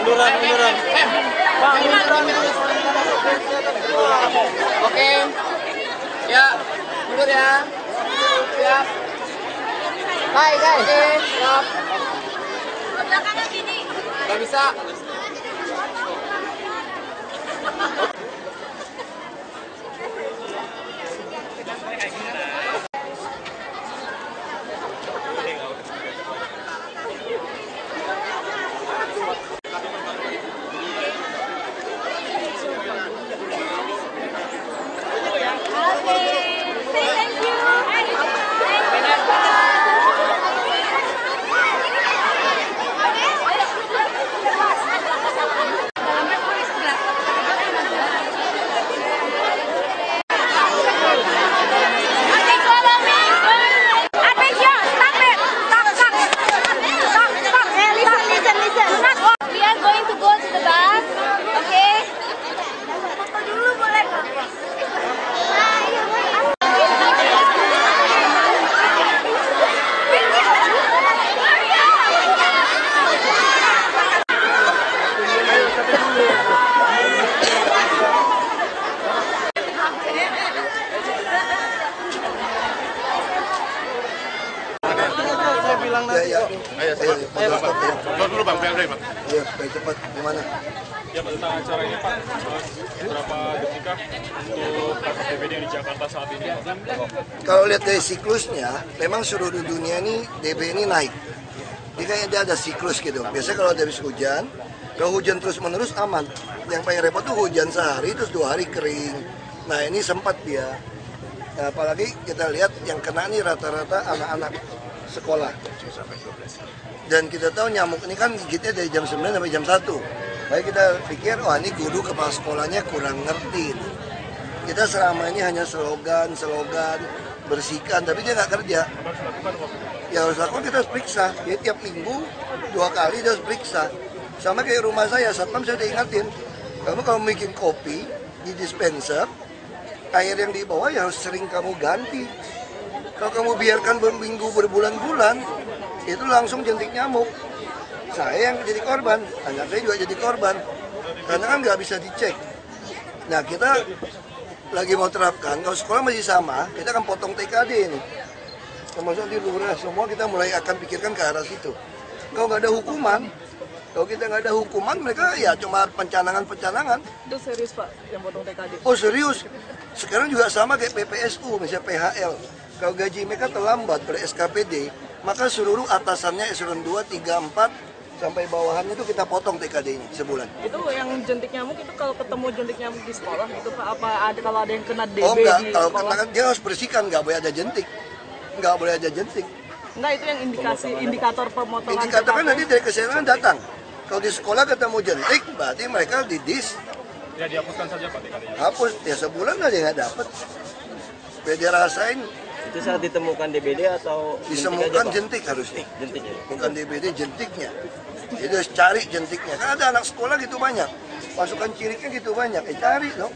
Munduran. Pak, munduran. Oke. Ya, mundur ya. Siap. Hai, guys. Oke, siap. Belakangan gini. Gak bisa. Ayo dulu Bang, biar Bang. Iya, baik cepat. Gimana? Ya, tentang acara ini Pak, berapa detik untuk kasus DBD yang di Jakarta saat ini? Kalau lihat dari siklusnya, memang seluruh dunia ini DB ini naik. Jadi kayaknya dia ada siklus gitu. Biasanya kalau habis hujan, kalau hujan terus-menerus aman. Yang paling repot tuh hujan sehari, terus 2 hari kering. Nah ini sempat dia. Nah, apalagi kita lihat yang kena nih rata-rata anak-anak sekolah. Dan kita tahu nyamuk ini kan gigitnya dari jam 9 sampai jam 1. Baik kita pikir, wah ini guru kepala sekolahnya kurang ngerti. Kita selama ini hanya slogan, bersihkan, tapi dia nggak kerja. Ya harus lakukan, kita harus periksa. Jadi tiap minggu 2 kali dia harus periksa. Sama kayak rumah saya, satpam saya udah ingatin. Kamu kalau bikin kopi di dispenser, air yang di bawah ya harus sering kamu ganti. Kalau kamu biarkan berminggu, berbulan-bulan, itu langsung jentik nyamuk. Saya yang jadi korban, anak saya juga jadi korban. Karena kan nggak bisa dicek. Nah kita lagi mau terapkan, kalau sekolah masih sama, kita akan potong TKD ini. Termasuk di lurah, semua kita mulai akan pikirkan ke arah situ. Kalau nggak ada hukuman, kalau kita nggak ada hukuman, mereka ya cuma pencanangan. Itu serius Pak, yang potong TKD? Oh serius, sekarang juga sama kayak PPSU, misalnya PHL. Kalau gaji mereka terlambat ber SKPD, maka seluruh atasannya eselon 2, 3, 4, sampai bawahannya itu kita potong TKD-nya sebulan. Itu yang jentik nyamuk itu kalau ketemu jentik nyamuk di sekolah itu Pak, apa ada kalau ada yang kena DB oh enggak, di kalau sekolah? kena dia harus bersihkan, nggak boleh ada jentik. Nggak boleh ada jentik. Enggak, itu yang indikator pemotongan. Indikator kan nanti dari kesehatan datang. Kalau di sekolah ketemu jentik, berarti mereka didis. Ya dihapuskan saja Pak TKD-nya. Hapus, ya sebulan aja nggak dapat. Biar dia rasain. Itu saat ditemukan DBD atau Disemukan jentik harusnya. jentiknya? Bukan DBD, jentiknya. Jadi harus cari jentiknya. Kan ada anak sekolah gitu banyak. Pasukan ciriknya gitu banyak. Cari dong.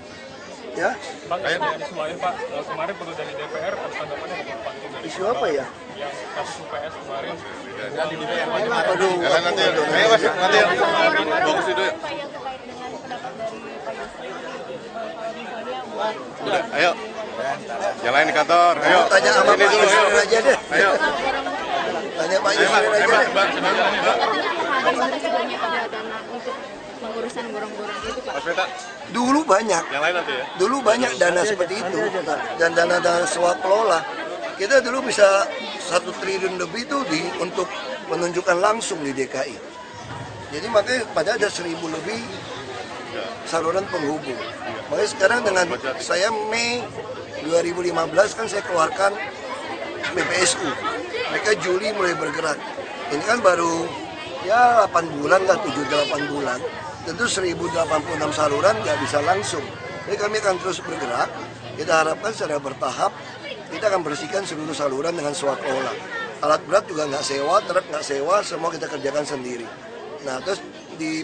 Ya. Pak, kayak dari semuanya Pak, kemarin perlu dari DPR, tanggapannya Pak? Isu apa ya? Yang kasus UPS kemarin. Aduh. Ayo Mas, nanti bagus itu ya. Udah, ayo. Yang lain di kantor, ayo. Tanya sama Pak Yusril aja deh. Ayo. Tanya Pak Yusril aja deh. Pengurusan gorong-gorong itu Pak. Mas Beta, Dulu banyak. yang lain nanti ya. Dulu banyak dana seperti itu. Dan dana-dana swakelola. Kita dulu bisa 1 triliun lebih itu untuk menunjukkan langsung di DKI. Jadi makanya pada ada 1.000 lebih saluran penghubung. Makanya sekarang dengan saya Mei 2015 kan saya keluarkan PPSU. Mereka Juli mulai bergerak. Ini kan baru ya 8 bulan lah, 7-8 bulan. Tentu 1086 saluran nggak bisa langsung. Jadi kami akan terus bergerak. Kita harapkan secara bertahap kita akan bersihkan seluruh saluran dengan swakelola. Alat berat juga nggak sewa, truk nggak sewa, semua kita kerjakan sendiri. Nah terus di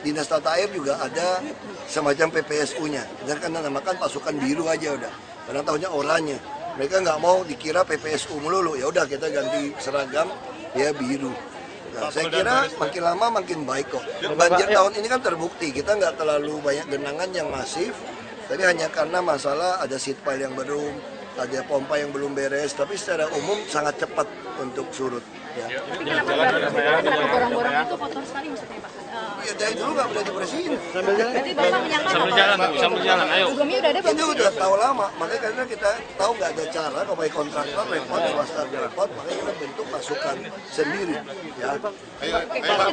Dinas Tata Air juga ada semacam PPSU-nya. Kita kan namakan pasukan biru aja udah. Karena tahunya oranye. Mereka nggak mau dikira PPSU melulu. Ya udah kita ganti seragam, ya biru. Nah, saya kira makin lama makin baik kok. Banjir tahun ini kan terbukti, kita nggak terlalu banyak genangan yang masif. Tadi hanya karena masalah ada seat pile yang belum, ada pompa yang belum beres, tapi secara umum sangat cepat untuk surut. Ya. Gorong-gorong itu kotor sekali maksudnya Pak. Ya dari dulu nggak boleh dibersihin. Berarti Bapak menyangka sambil jalan, ayo. sebelumnya udah ada belum? Itu udah tahu lama, makanya karena kita tahu nggak ada cara, kalau baik kontraktor repot, swasta repot, makanya kita bentuk pasukan sendiri. Ya. Ada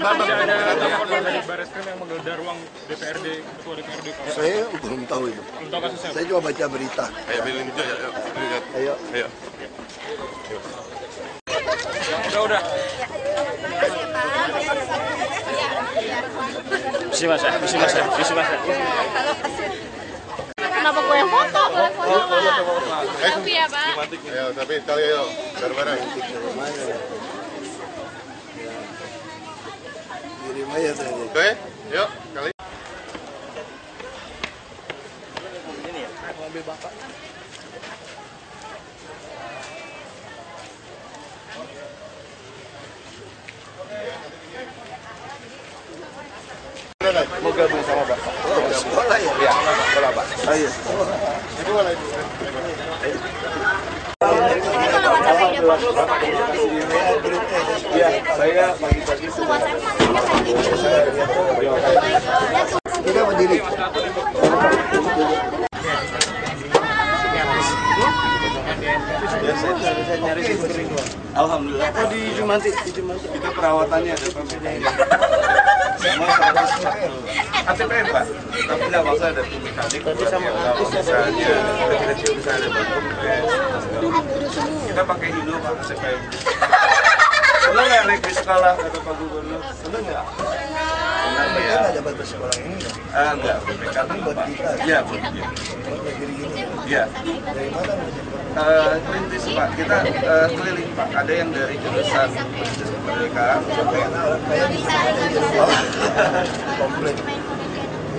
laporan dari Barreskrim yang menggeledah ruang DPRD, ketua DPRD. Saya belum tahu itu. Belum tahu kasusnya. Saya cuma baca berita. Ayo. Udah. Bisa mas ya. Kenapa gue yang foto? Boleh foto nggak? Selfie ya Pak. Ayo, tapi kali ayo, bareng-bareng. Kirim aja tadi. Oke, yuk, kali. mau gabung sama Bapak? Oh, sekolah ya? Iya, sekolah Pak. Ayo. Iya, saya pagi-pagi sudah. Kita berdiri. Saya nyari sumber ring. Alhamdulillah. Oh di Jumanti, itu perawatannya ada ATPM Pak, tapi nggak masalah ada tim mekanik. Tapi sama kalau misalnya kecil bisa ada bantu kita pakai Hino Pak ATPM. Senang nggak naik di sekolah kata Pak Gubernur? Senang nggak? Senang ya. Kan ada batas sekolah ini kan? Enggak, BPK buat kita. Iya buat kita. Iya. Dari mana? Perintis Pak, kita keliling Pak. Ada yang dari jurusan Perintis Kemerdekaan sampai Komplit.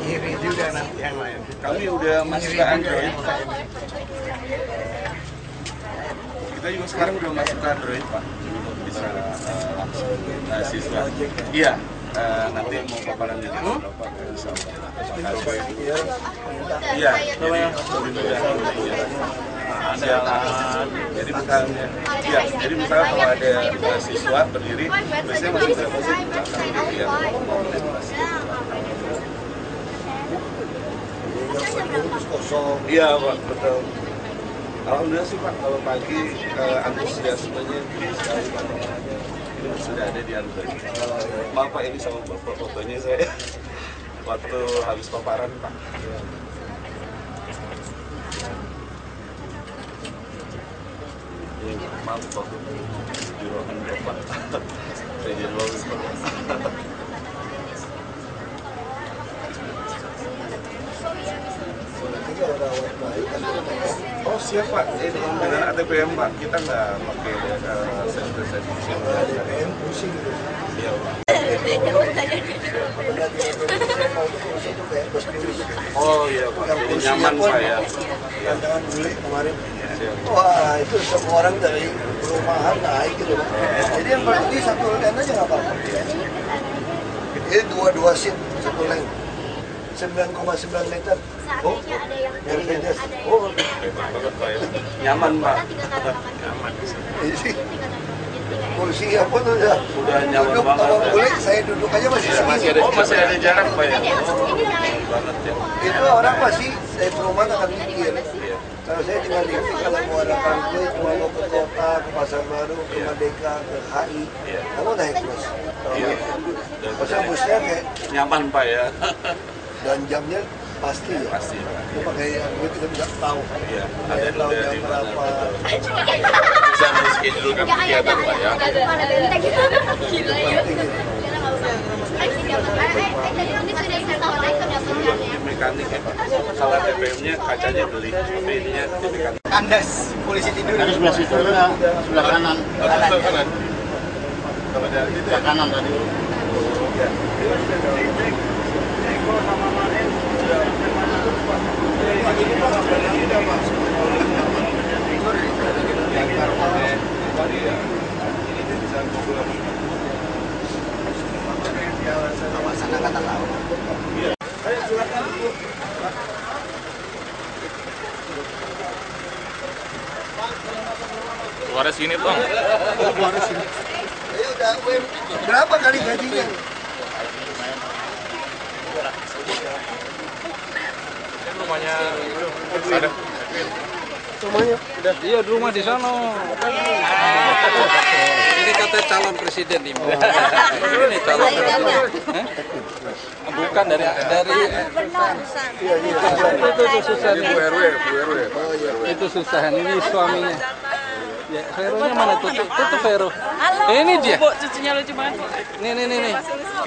Iri juga nanti yang lain. Kami udah masuk ke Android. Kita juga sekarang udah masuk ke Android Pak. Bisa langsung siswa. Iya. Nanti mau paparan jadi berapa? Iya. Jadi misalnya, ya, jadi misalnya kalau ada siswa berdiri, biasanya masih berapa sih di belakang gitu ya? Iya Pak, betul. Alhamdulillah sih Pak, kalau pagi antusiasmenya tinggi sekali Pak. Ini sudah ada di Android. Maaf Pak, ini sama Bapak fotonya saya waktu habis paparan Pak. Maaf Pak, juruhan Bapak. Saya jadi lulus Pak. Oh siap Pak, dengan ATPM Pak, kita nggak pakai sensitif. ATPM pusing gitu. Iya Pak. Oh iya Pak, jadi nyaman saya. Tantangan bule kemarin. Wah itu semua orang dari perumahan naik gitu. Jadi yang berhenti satu lane aja nggak apa-apa. Ini dua seat satu lane. 9,9 meter. Oh, Mercedes. Oh, Hebat banget Pak ya. Nyaman Pak. Nyaman. ini kursi apa tuh ya? Udah nyaman Duduk banget. kalau boleh saya duduk aja masih segini. Masih ada jarak Pak ya. Banget ya. Itu orang pasti dari perumahan akan mikir. Kalau saya tinggal di sini, kalau mau ada kangkui, cuma mau ke kota, ke Pasar Baru, ke Merdeka, ke HI, kamu naik bus. Iya. Masa busnya kayak, Nyaman Pak ya. dan jamnya pasti ya. Pasti Pak. Itu pakai yang gue tidak bisa tahu. Iya. Ada Ada tahu udah jam di mana. berapa. Bisa menschedule kegiatan Pak ya. Gila ya. Tim mekanik ya Pak. Kalau TPM-nya kacanya beli, tapi ininya tim mekanik. Kandas, polisi tidur. Ada sebelah situ, sebelah kanan. Sebelah kanan. Sebelah kanan tadi. kawasan Angkatan Laut. Keluarnya sini, Bang. Ya udah, berapa kali gajinya? Rumahnya ada. Semuanya. Iya, di rumah di sana. Ini kata calon presiden ini. Ini calon presiden. Bukan dari itu susah nih. Itu susah. Ini suaminya. Ya, Veronya mana tuh? Itu Vero. Ini dia. Bu, cucunya lucu banget. Nih.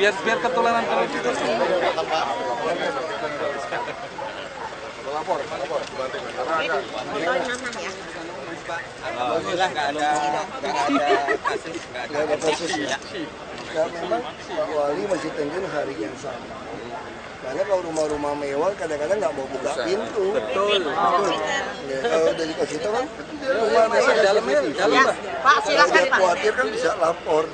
Biar ketularan kalau gitu. Alhamdulillah nggak ada kasus ya. Nah, memang Pak Wali masih tenggen hari yang sama. Karena kalau rumah-rumah mewah kadang-kadang nggak mau buka pintu. Betul. Ya, kalau udah dikasih tahu kan, rumah mewah dalam. Pak, silakan Pak. Khawatir kan bisa lapor.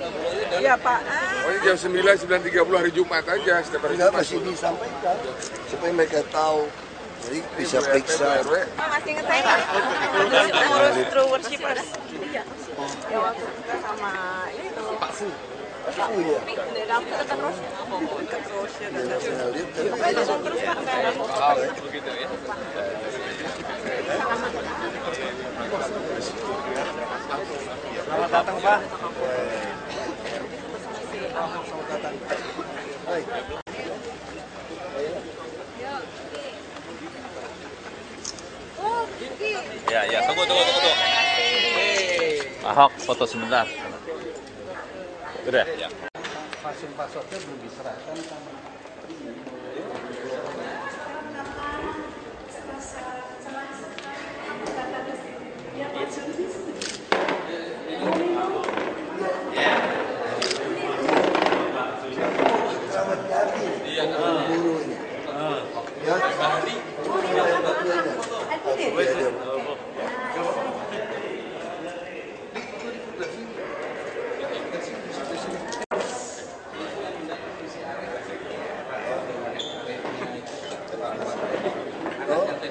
Iya Pak. Oh, jam 9:30 hari Jumat aja setiap hari Enggak Jumat. masih disampaikan supaya mereka tahu. Jadi bisa periksa. Pak masih ingat saya nggak? Ngurus true worshippers. Iya. Yang waktu kita sama itu. Pak Fu. Oh iya. Aku dekat terus. Dekat terus ya. Saya lihat kan. Pokoknya dukung terus Pak. Begitu ya. Selamat datang Pak. Baik. Ya, tunggu. Ahok, foto sebentar. Udah? Ya. Pasien-pasiennya belum diserahkan sama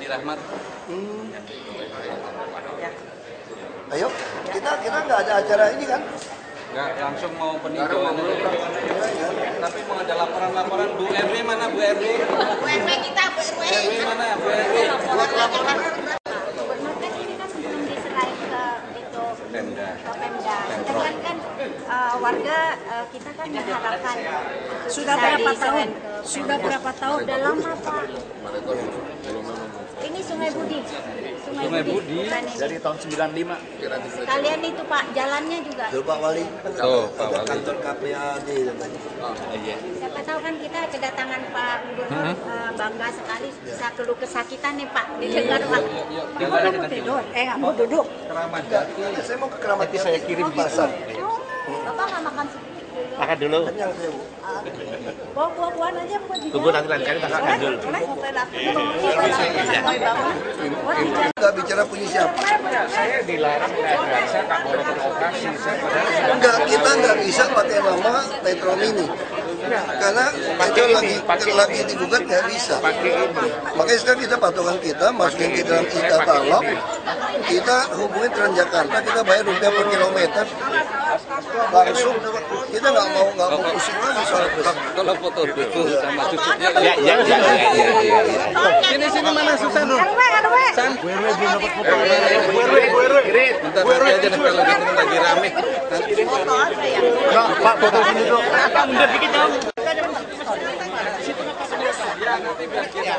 Rahmat. Ayo, kita nggak ada acara ini kan? Nggak, langsung mau peninjauan. Tapi mau ada laporan-laporan. Bu RW mana Bu RW? Bu RW kita, Bu RW. RW mana Bu RW? Gubernur kan ini kan belum diserahin ke itu Pemda. ke Pemda. Sedangkan kan warga kita kan mengharapkan Sudah bisa berapa tahun? diserahin ke Pemda. Sudah berapa tahun? Udah lama Pak. Ini Sungai Budi. Sungai Budi. Bukan ini. Dari tahun 95. Sekalian itu Pak, jalannya juga. Tuh Pak Wali. Oh, Pak Ada Wali. kantor KPAD. Iya. Siapa tahu kan kita kedatangan Pak Gubernur bangga sekali bisa keluh kesah kita nih Pak didengar Pak. Mau tidur? Mau duduk? Keramat Jati. Saya mau ke Keramat Jati. Saya kirim pasar. Bapak nggak makan sedikit dulu. Makan dulu. Kenyang saya Bu. Bawa buah-buahan aja buat di Tunggu nanti lain kali makan dulu. Nggak bicara punya siapa. Saya dilarang naik biasa, nggak boleh beroperasi. Enggak, kita nggak bisa pakai nama Metro Mini. Karena itu lagi digugat nggak bisa. Makanya sekarang kita patokan kita masukin ke dalam e-katalog, kita hubungi Transjakarta, kita bayar rupiah per kilometer langsung. Kita nggak mau pusing lagi soal Kalau foto dulu sama cucunya. Ya. Sini mana Susan? San. Bentar nanti aja deh kalau gitu lagi rame. Pak, foto sini dulu. Mundur dikit dong. Ya, nanti biar kita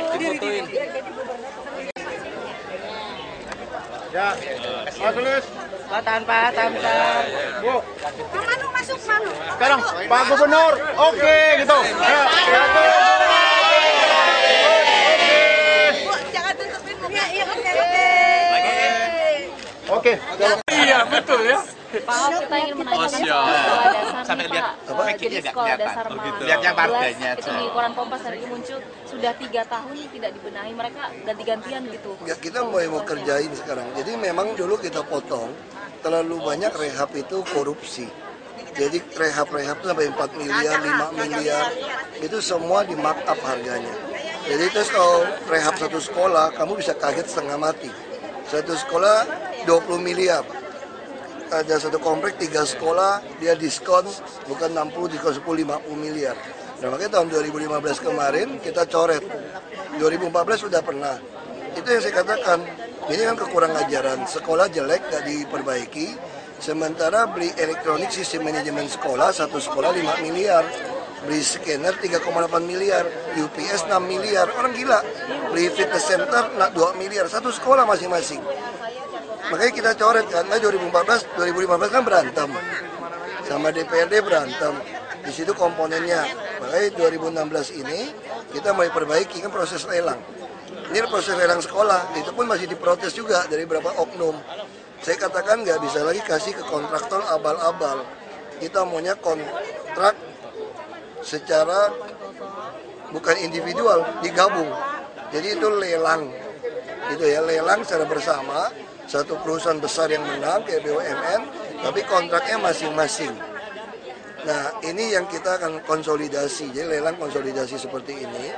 fotoin. Ya, Pak Tulis. Tahan Pak. Bu, Manu masuk Manu. sekarang Pak Gubernur. Oke, gitu. Ya, Jangan tutupin muka. Iya, oke. Iya, betul ya. Pak Ahok, kita ingin menanyakan siap. sekolah dasar Sampai nih, lihat Pak. apa? Jadi Nggak sekolah kelihatan. dasar Oh, gitu. Mas Lihat yang 12 marganya itu aja. di koran Kompas hari ini muncul sudah 3 tahun tidak dibenahi, mereka ganti-gantian gitu. ya kita mau kerjain sekarang. Jadi memang dulu kita potong terlalu banyak rehab itu korupsi. Jadi rehab-rehab itu sampai 4 miliar, 5 miliar, itu semua di markup harganya. Jadi terus kalau rehab satu sekolah, kamu bisa kaget setengah mati. Satu sekolah 20 miliar. Ada satu komplek 3 sekolah, dia diskon bukan 60, diskon 10, 50 miliar. Nah makanya tahun 2015 kemarin kita coret. 2014 sudah pernah. Itu yang saya katakan, ini kan kekurangan ajaran. Sekolah jelek, gak diperbaiki. Sementara beli elektronik sistem manajemen sekolah, satu sekolah 5 miliar. Beli scanner 3,8 miliar, UPS 6 miliar, orang gila. Beli fitness center 2 miliar, satu sekolah masing-masing. Makanya kita coret kan, 2015 kan berantem. Sama DPRD berantem. Di situ komponennya. Makanya 2016 ini kita mulai perbaiki kan proses lelang. Ini proses lelang sekolah, itu pun masih diprotes juga dari beberapa oknum. Saya katakan nggak bisa lagi kasih ke kontraktor abal-abal. Kita maunya kontrak secara bukan individual, digabung. Jadi itu lelang, gitu ya, lelang secara bersama. Satu perusahaan besar yang menang kayak BUMN, tapi kontraknya masing-masing. Nah ini yang kita akan konsolidasi, jadi lelang konsolidasi seperti ini,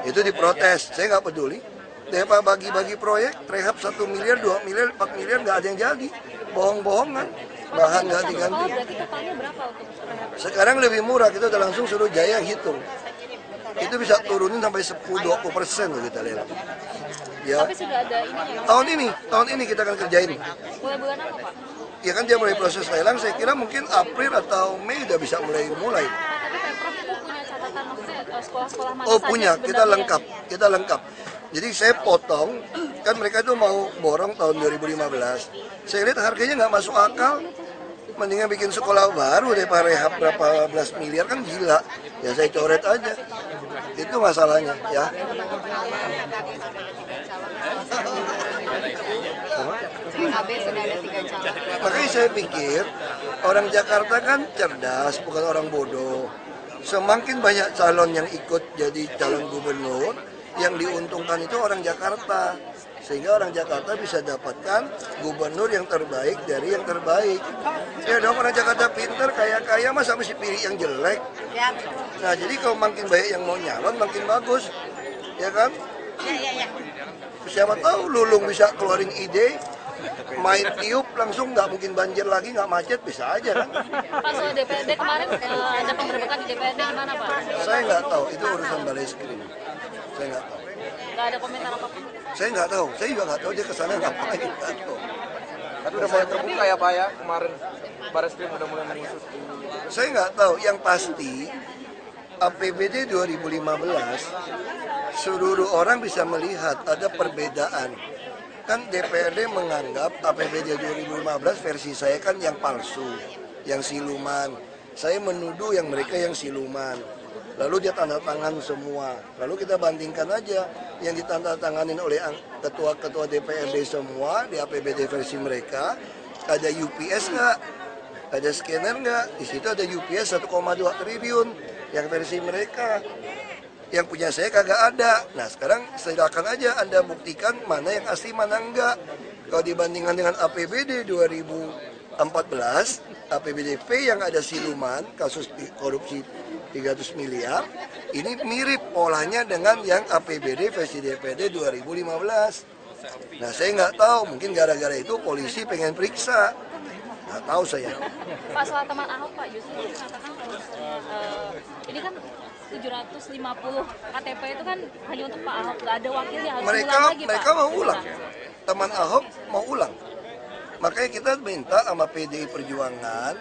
itu diprotes. Saya nggak peduli. Pak bagi-bagi proyek, rehab 1 miliar, 2 miliar, 4 miliar nggak ada yang jadi, bohong-bohongan, bahan nggak diganti. Sekarang lebih murah, kita udah langsung suruh Jaya hitung. Itu bisa turunin sampai 10-20% loh kita lelang. Ya. Tapi sudah ada ini ya? Tahun ini kita akan kerjain. Mulai bulan apa Pak? Ya kan dia mulai proses lelang, saya kira mungkin April atau Mei udah bisa mulai. Tapi Pemprov itu punya catatan maksudnya sekolah-sekolah mana Oh saja punya, sebenarnya? kita lengkap. Jadi saya potong, kan mereka itu mau borong tahun 2015. Saya lihat harganya nggak masuk akal. Mendingan bikin sekolah baru daripada rehab berapa belas miliar, kan gila. Ya saya coret aja. Itu masalahnya ya. Makanya saya pikir orang Jakarta kan cerdas, bukan orang bodoh. Semakin banyak calon yang ikut jadi calon gubernur, yang diuntungkan itu orang Jakarta. Sehingga orang Jakarta bisa dapatkan gubernur yang terbaik dari yang terbaik. Ya dong, orang Jakarta pintar, kaya-kaya, masa mesti pilih yang jelek? Nah jadi kalau makin banyak yang mau nyalon, makin bagus. Ya kan? Siapa tahu Lulung bisa keluarin ide, main tiup langsung nggak mungkin banjir lagi, nggak macet, bisa aja kan? Pak soal DPRD kemarin ada penggerbekan di DPRD gimana Pak? Saya nggak tahu, itu urusan Balaiskrim. Saya nggak tahu. Nggak ada komentar apapun? Saya nggak tahu, saya juga nggak tahu dia kesana ngapain, nggak tahu. Tapi udah mulai terbuka ya Pak ya, kemarin Barreskrim udah mulai mengusut. Saya nggak tahu, yang pasti APBD 2015 seluruh orang bisa melihat ada perbedaan. Kan DPRD menganggap APBD 2015 versi saya kan yang palsu, yang siluman. Saya menuduh yang mereka yang siluman. Lalu dia tanda tangan semua. Lalu kita bandingkan aja yang ditandatanganin oleh ketua-ketua DPRD semua di APBD versi mereka. Ada UPS nggak? Ada scanner nggak? Di situ ada UPS 1,2 triliun yang versi mereka. Yang punya saya kagak ada. Nah sekarang silakan aja Anda buktikan mana yang asli mana enggak. Kalau dibandingkan dengan APBD 2014, APBDP yang ada siluman, kasus korupsi 300 miliar, ini mirip polanya dengan yang APBD versi DPRD 2015. Nah saya nggak tahu, mungkin gara-gara itu polisi pengen periksa. Nggak tahu saya. Pak soal teman Ahok Pak justru mengatakan ini kan 750 KTP itu kan hanya untuk Pak Ahok, nggak ada wakilnya, harus ulang lagi Pak. Mereka mau ulang, teman Ahok mau ulang. Makanya kita minta sama PDI Perjuangan,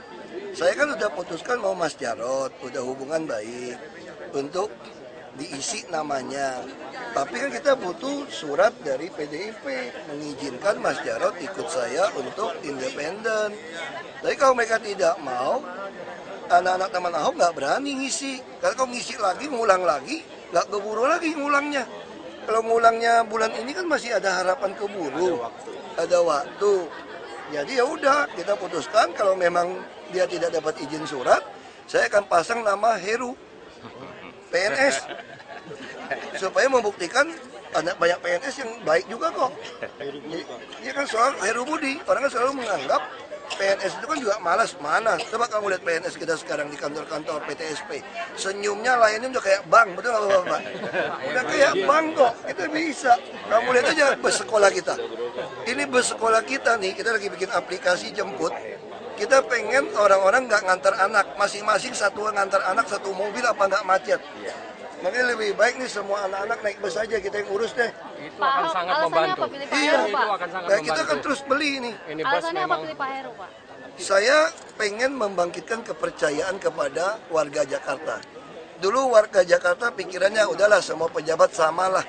saya kan udah putuskan mau Mas Jarod, udah hubungan baik untuk diisi namanya. Tapi kan kita butuh surat dari PDIP mengizinkan Mas Jarod ikut saya untuk independen. Tapi kalau mereka tidak mau, anak-anak teman Ahok nggak berani ngisi. Karena kalau ngisi lagi, ngulang lagi, nggak keburu lagi ngulangnya. Kalau ngulangnya bulan ini kan masih ada harapan keburu, ada waktu. Jadi ya udah kita putuskan kalau memang dia tidak dapat izin surat, saya akan pasang nama Heru PNS supaya membuktikan banyak PNS yang baik juga kok. Ini kan soal Heru Budi, orang kan selalu menganggap PNS itu kan juga malas. Mana? Coba kamu lihat PNS kita sekarang di kantor-kantor PTSP. Senyumnya lainnya udah kayak bank, betul nggak Bapak? Udah kayak bank kok, kita bisa. Kamu lihat aja bus sekolah kita. Ini bus sekolah kita nih, kita lagi bikin aplikasi jemput. Kita pengen orang-orang nggak ngantar anak, masing-masing satu ngantar anak satu mobil apa nggak macet. Makanya lebih baik nih semua anak-anak naik bus aja, kita yang urus deh. Itu akan sangat membantu. Iya, Itu akan sangat nah, kita membantu. kan terus beli nih. Ini bus Alasannya apa memang pilih Pak Heru, Pak? Saya pengen membangkitkan kepercayaan kepada warga Jakarta. Dulu warga Jakarta pikirannya udahlah semua pejabat samalah,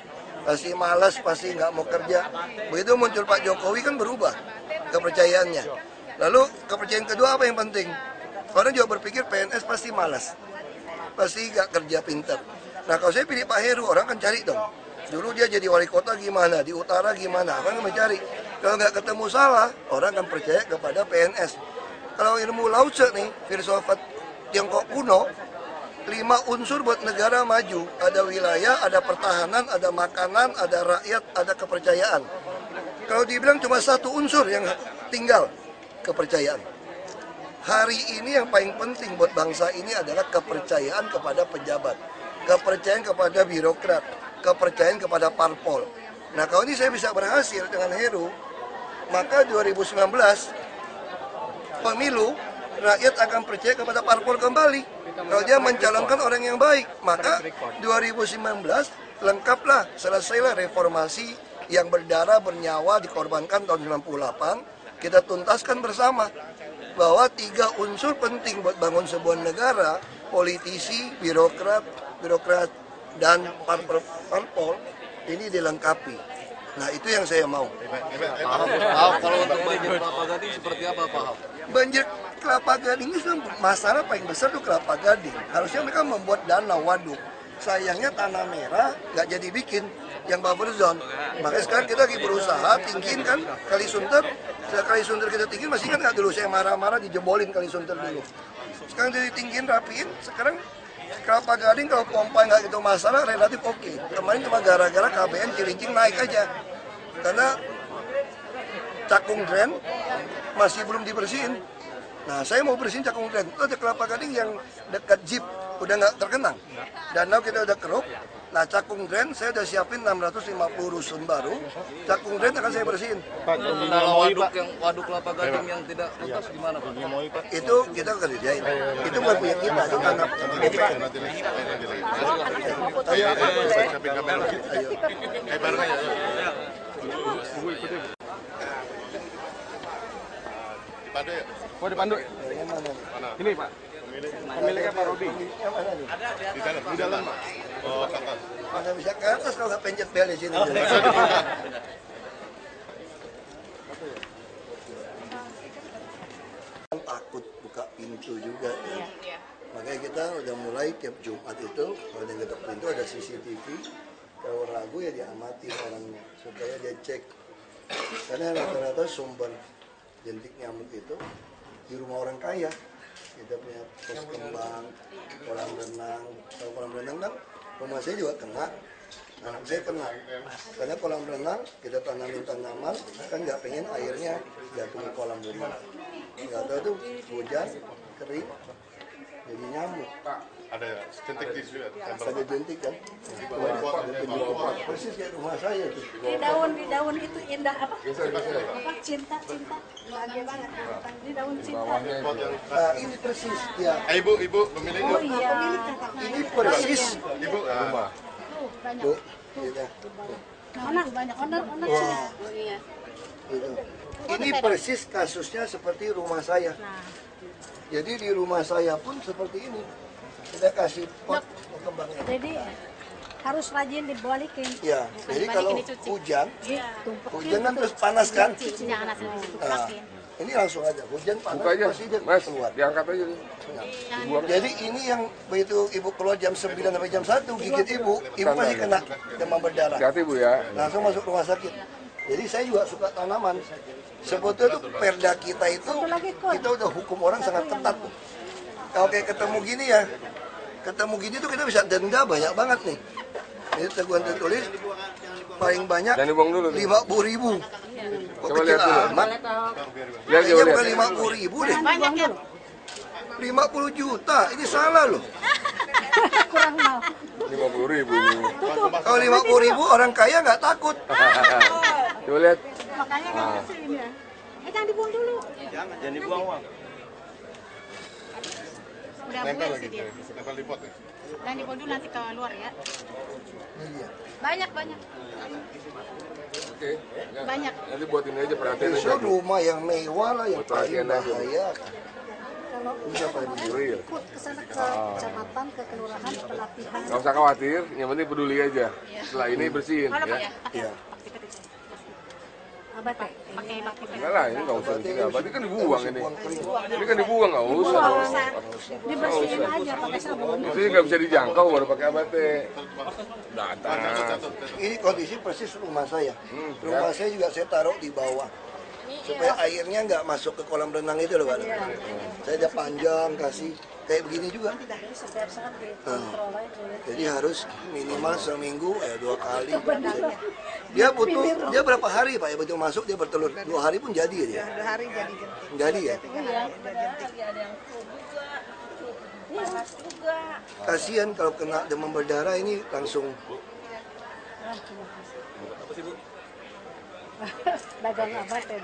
pasti malas, pasti nggak mau kerja. Begitu muncul Pak Jokowi kan berubah kepercayaannya. Lalu kepercayaan kedua apa yang penting? Orang juga berpikir PNS pasti malas, pasti nggak kerja pintar. Nah kalau saya pilih Pak Heru, orang kan cari dong. Dulu dia jadi wali kota gimana, di utara gimana, orang kan mencari. Kalau nggak ketemu salah, orang akan percaya kepada PNS. Kalau ilmu Lao Tse nih, filsafat Tiongkok kuno, 5 unsur buat negara maju. Ada wilayah, ada pertahanan, ada makanan, ada rakyat, ada kepercayaan. Kalau dibilang cuma 1 unsur yang tinggal, kepercayaan. Hari ini yang paling penting buat bangsa ini adalah kepercayaan kepada pejabat, kepercayaan kepada birokrat, kepercayaan kepada parpol. Nah kalau ini saya bisa berhasil dengan Heru, maka 2019 pemilu rakyat akan percaya kepada parpol kembali. Kalau dia mencalonkan orang yang baik, maka 2019 lengkaplah, selesailah reformasi yang berdarah bernyawa dikorbankan tahun 98. Kita tuntaskan bersama bahwa 3 unsur penting buat bangun sebuah negara, politisi, birokrat, dan parpol ini dilengkapi. Nah itu yang saya mau. Kalau untuk banjir Kelapa Gading seperti apa Pak Ahok? Banjir Kelapa Gading itu masalah paling besar tuh Kelapa Gading. Harusnya mereka membuat danau waduk. Sayangnya tanah merah nggak jadi bikin yang buffer zone. Makanya sekarang kita lagi berusaha tinggiin kan Kali Sunter. Setelah Kali Sunter kita tinggiin, masih kan nggak dulu saya marah-marah dijebolin Kali Sunter dulu. Sekarang jadi tinggiin, rapiin. Sekarang Kelapa Gading kalau pompa nggak gitu masalah relatif oke. Kemarin cuma gara-gara KBN Cilincing naik aja. Karena Cakung Dren masih belum dibersihin. Nah saya mau bersihin Cakung Dren. Itu ada Kelapa Gading yang dekat Jeep udah nggak terkenang. Danau kita udah kerup. Nah Cakung Dren saya udah siapin 650 rusun baru. Cakung Dren akan saya bersihin. Kalau waduk Kelapa Gading yang tidak tuntas gimana Pak? Itu kita kerjain. Itu bukan punya kita, itu tanah DPR. Oh dipandu. Ini Pak. Pemiliknya Pak Robi. Di dalam Pak. Oh, ke atas. Mana bisa ke atas kalau nggak pencet bel di sini. Takut buka pintu juga ya. Makanya kita udah mulai tiap Jumat itu kalau yang ketok pintu ada CCTV. Kalau ragu ya diamati orangnya supaya dia cek. Karena rata-rata sumber jentik nyamuk itu di rumah orang kaya. Kita punya pos kembang, kolam renang. Kalau kolam renang kan rumah saya juga kena, anak saya kena. Karena kolam renang kita tanamin tanaman, kan nggak pengen airnya jatuh ke kolam renang. Nggak tahu tuh hujan, kering, jadi nyamuk. Ada jentik di situ. Ada jentik kan? Persis kayak rumah saya tuh. Di daun itu indah apa? Cinta bahagia banget. Di daun cinta. Nah, ini persis ya. Ibu pemilik. Oh iya. Ini persis. Ibu rumah. Bu, gitu. Mana banyak owner Wah. sini. Gitu. Ini persis kasusnya seperti rumah saya. Jadi di rumah saya pun seperti ini. Kita kasih pot kembangnya. Jadi harus rajin dibalikin. Ya, jadi kalau hujan kan terus panas kan? Jangan asal Nah, ini langsung aja, hujan panas pasti dia keluar. Diangkat aja. Jadi ini yang begitu ibu keluar jam 9 sampai jam 1 gigit ibu pasti kena demam berdarah. Hati Bu ya. Langsung masuk rumah sakit. Jadi saya juga suka tanaman. Sebetulnya tuh perda kita itu kita udah hukum orang sangat ketat tuh. Kalau kayak ketemu gini tuh kita bisa denda banyak banget nih. Ini teguhan tertulis paling banyak 50.000. Kok Coba kecil lihat dulu. amat? Lihat, Kayaknya coba bukan lihat. 50.000 deh. Banyak ya. 50 juta, ini salah loh. Kurang mau. 50.000 ini. Kalau 50.000 orang kaya nggak takut. Coba lihat. Makanya kan kesini ya. Jangan dibuang dulu. Jangan dibuang uang. Udah buang sih dia. Nempel di pot ya? Jangan dibuang dulu nanti ke luar ya. Iya. Banyak. Oke. Banyak. Nanti buat ini aja perhatian Besok aja. rumah yang mewah lah yang paling Perhatian aja. bahaya. Real. Ikut ke sana ke kecamatan, ke kelurahan, pelatihan. Nggak usah khawatir, yang penting peduli aja. Setelah ini bersihin Kalau ya. Iya. Batik. Pakai batik. Enggak lah, ini nggak usah juga. Berarti kan dibuang ini. Ini kan dibuang, nggak usah. Dibersihin aja pakai sabun. Itu nggak bisa dijangkau baru pakai abate. Datang. Ini kondisi persis rumah saya. Rumah saya juga saya taruh di bawah. Supaya airnya nggak masuk ke kolam renang itu loh, Pak. Saya ada panjang kasih kayak begini juga. Jadi harus minimal seminggu 2 kali. Dia butuh, dia berapa hari Pak ya betul masuk dia bertelur? 2 hari pun jadi ya dia. 2 hari jadi. Jadi ya. Kasihan kalau kena demam berdarah ini langsung. Dagang obat ya.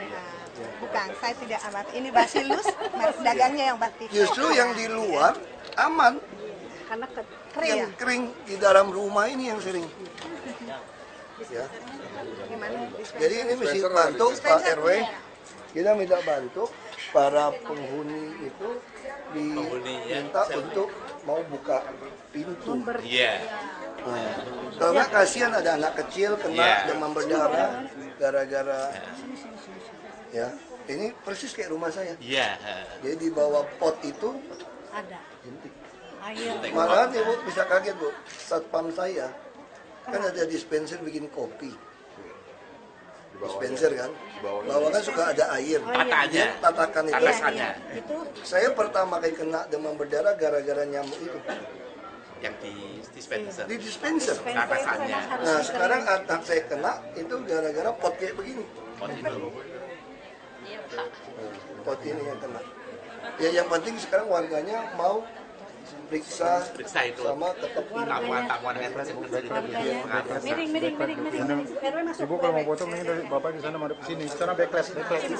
Bukan, saya tidak obat. Ini basilus, dagangnya yang batik. Justru yang di luar aman. Karena kering ya. Yang kering di dalam rumah ini yang sering. Ya. Jadi ini mesti bantu Pak RW. Kita minta bantu para penghuni itu diminta untuk mau buka pintu. Iya. Nah, kalau nggak kasihan ada anak kecil kena demam berdarah gara-gara ya ini persis kayak rumah saya. Iya. Jadi di bawah pot itu Ada. jentik. Air. Malahan ibu bisa kaget bu, satpam saya kan ada dispenser bikin kopi. Dispenser kan, bawah kan suka ada air. Tatanya. Tatakan itu. Tatakannya. Itu Saya pertama kali kena demam berdarah gara-gara nyamuk itu Yang di dispenser. di dispenser. Tatakannya. Nah sekarang anak saya kena itu gara-gara pot kayak begini. Pot itu. Pot ini yang kena. Ya yang penting sekarang warganya mau periksa itu. sama tetap Tamuan-tamuan yang miring. RW masuk. Ibu kalau mau potong ini dari Bapak di sana madep sini. Di sana backlight.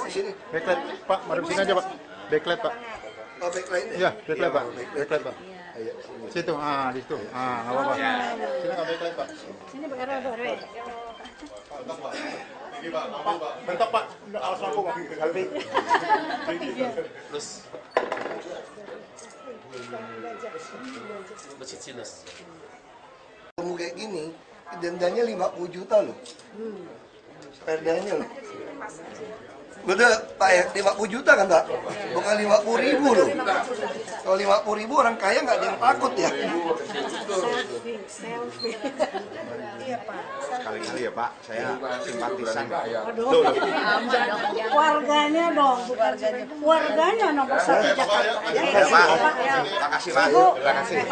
sini. Backlight. Pak, madep sini aja, Pak. Backlight, Pak. Oh backlight Iya, backlight, Pak. Backlight, Pak. Ayo. Situ, di situ. Enggak apa-apa. Sini enggak backlight, Pak. Sini RW. Pak, bentar, Pak. Alas lampu, Pak. Terus besit sinus. Kamu kayak gini, dendanya 50 juta loh. Perdanya loh. Betul Pak ya, 50 juta kan Pak? Bukan 50.000 loh. Kalau 50.000 orang kaya nggak ada yang takut ya. Iya, Pak. Kali-kali ya Pak, saya simpatisan. Warganya dong, bukan warganya nomor 1 Jakarta. Terima kasih Pak. Terima kasih.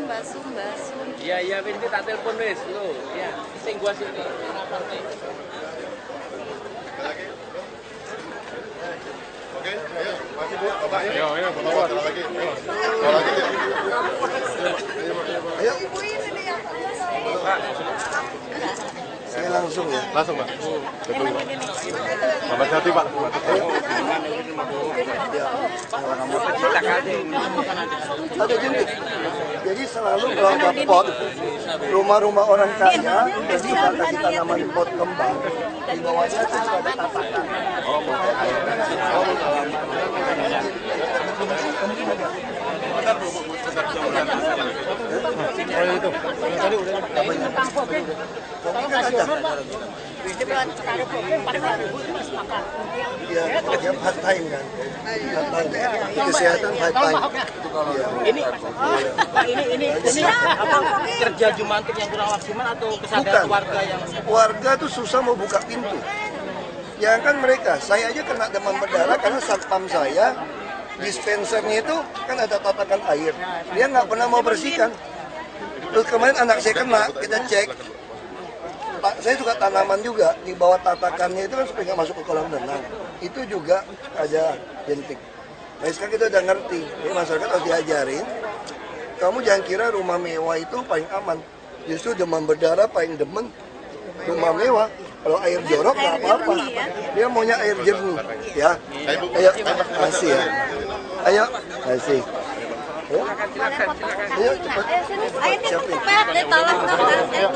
Basum. Iya, ini tak telepon wis lho. Ya, sing gua sini. Oke, ayo. Masih Bu, Bapak. Ayo, Bapak. Lagi. Ayo. Saya langsung ya. Langsung, Pak. Betul, Pak. Selamat hati, Pak. Ada jentik. Jadi selalu kalau ada pot, rumah-rumah orang kaya, jadi kita kasih tanaman pot kembang, di bawahnya itu sudah ada tatakan. Oh, itu. Tadi udah. Kopi kan ada. Ya, dia part time kan. Part time. Kesehatan part time. Ini apa kerja Jumantik yang kurang maksimal atau kesadaran warga yang warga tuh susah mau buka pintu. Jangan kan mereka, saya aja kena demam berdarah karena satpam saya dispensernya itu kan ada tatakan air, dia nggak pernah mau bersihkan. Terus kemarin anak saya kena, kita cek. Saya suka tanaman juga, di bawah tatakannya itu kan supaya nggak masuk ke kolam renang. Itu juga ada jentik. Nah sekarang kita udah ngerti, jadi masyarakat harus diajarin. Kamu jangan kira rumah mewah itu paling aman. Justru demam berdarah paling demen rumah mewah. Kalau air jorok nggak apa-apa. Dia maunya air jernih, ya. Ayo, kasih ya. Ayo, kasih. Ayo, cepat. Ayo, tolong dokter.